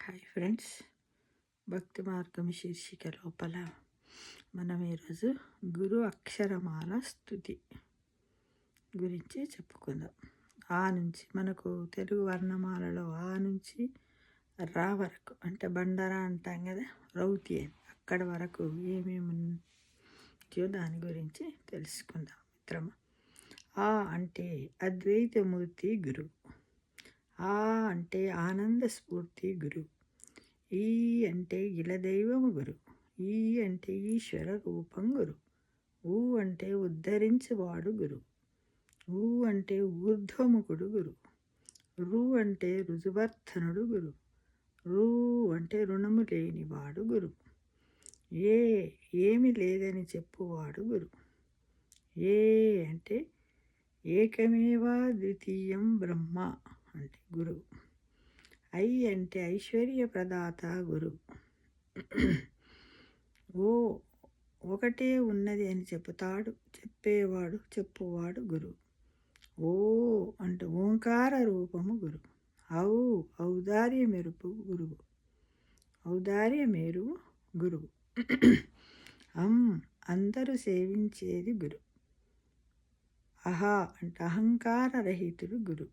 Hi friends, భక్తి మార్గం శీర్షిక లోపల మనం ఈరోజు గురు అక్షరమాల స్థుతి గురించి చెప్పుకుందాం. ఆ నుంచి మనకు తెలుగు వర్ణమాలలో ఆ నుంచి రా వరకు అంటే బండరా అంటాం కదా, రౌతి అని అక్కడి వరకు ఏమేమి ఉందో దాని గురించి తెలుసుకుందాం మిత్రమా. ఆ అంటే అద్వైతమూర్తి గురువు. ఆ అంటే ఆనంద స్ఫూర్తి గురువు. ఈ అంటే ఇలదైవము గురు. ఈ అంటే ఈశ్వర రూపం గురు. ఊ అంటే ఉద్ధరించువాడు గురు. ఊ అంటే ఊర్ధ్వముఖుడు గురు. రు అంటే రుజువర్ధనుడు గురు. రు అంటే రుణము లేనివాడు గురు. ఏమి లేదని చెప్పువాడు గురు. ఏ అంటే ఏకమేవా ద్వితీయం బ్రహ్మ అంటే గురువు. ఐ అంటే ఐశ్వర్య ప్రదాత గురువు. ఓ ఒకటే ఉన్నది అని చెప్పువాడు గురువు. ఓ అంటే ఓంకార రూపము గురువు. ఔదార్య మెరుపు గురువు. ఔదార్య మేరువు గురువు. అందరూ సేవించేది గురు. అంటే అహంకార రహితుడు గురు.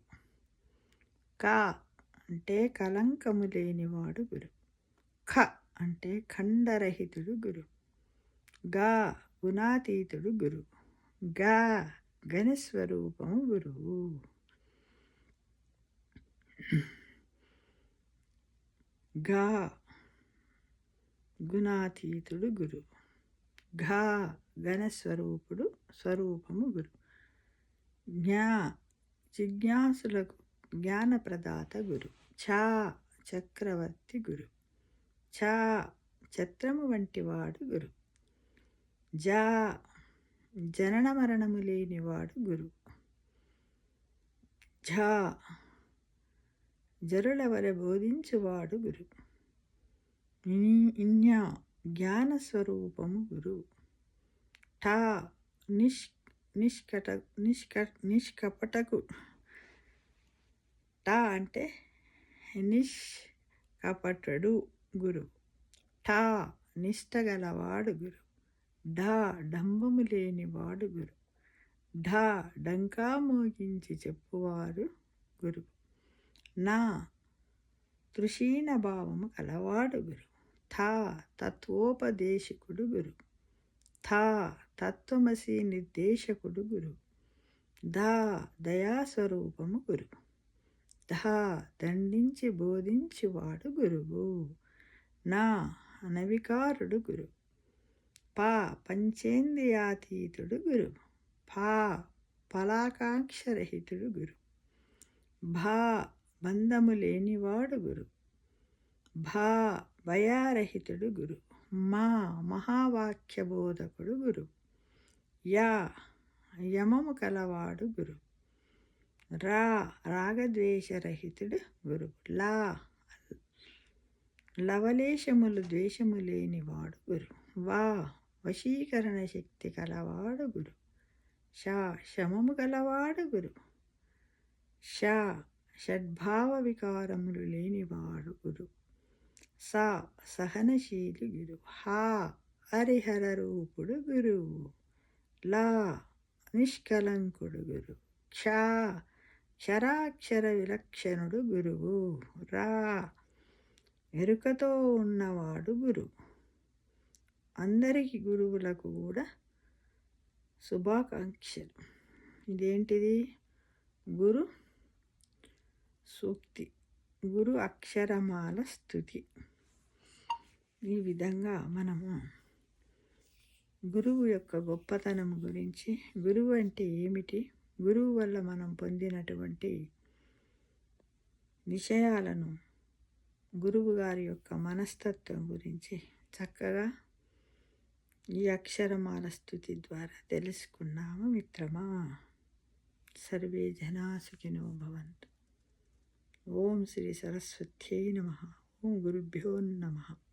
కా అంటే కలంకము లేనివాడు గురు. ఖ అంటే ఖండరహితుడు గురు. గా గుణాతీతుడు గురు. గా ఘనస్వరూపము గురువు. గా గుణాతీతుడు గురు. ఘా స్వరూపము గురు. జిజ్ఞాసులకు జ్ఞానప్రదాత గురు. ఛా చక్రవర్తి గురు. ఛా ఛత్రము వంటివాడు గురు. జా జనన మరణము లేనివాడు గురు. ఝా జరుల వలె బోధించువాడు గురు. ఇన్యా జ్ఞానస్వరూపము గురు. టా నిష్కపటకు. టా అంటే నిష్కపటుడు గురు. టా నిష్టగలవాడు గురు. ఢా డంబము లేనివాడు గురు. ఢా డంకా మోగించి చెప్పువారు గురు. నా తృషీణ భావము కలవాడు గురు. థా తత్వోపదేశకుడు గురు. థా తత్వమసి నిర్దేశకుడు గురు. దా దయాస్వరూపము గురు. ధా దండించి బోధించువాడు గురువు. నా అనవికారుడు గురు. పా పంచేంద్రియాతీతుడు గురు. ఫా ఫలాకాంక్షరహితుడు గురు. భా బంధము లేనివాడు గురు. భా భయారహితుడు గురు. మా మహావాక్యబోధకుడు గురు. యా యమము కలవాడు గురు. రా రాగద్వేషరహితుడు గురు. లా లవలేశములు ద్వేషము లేనివాడు గురు. వా వశీకరణ శక్తి కలవాడు గురు. షా శమము కలవాడు గురు. షా షడ్భావ వికారములు లేనివాడు గురు. సా సహనశీలి గురు. హా హరిహర రూపుడు గురువు. లా నిష్కలంకుడు గురు. క్షా క్షరాక్షర విలక్షణుడు గురువు. రా ఎరుకతో ఉన్నవాడు గురు. అందరికీ గురువులకు కూడా శుభాకాంక్షలు. ఇదేంటిది? గురు సూక్తి, గురు అక్షరమాల స్థుతి. ఈ విధంగా మనము గురువు యొక్క గొప్పతనం గురించి, గురువు అంటే ఏమిటి, గురువు వల్ల మనం పొందినటువంటి విషయాలను, గురువు గారి యొక్క మనస్తత్వం గురించి చక్కగా ఈ అక్షరమాల స్థుతి ద్వారా తెలుసుకున్నాము మిత్రమా. సర్వే జనా సుఖినో భవంతు. ఓం శ్రీ సరస్వత్యై నమః. ఓం గురుభ్యో నమః.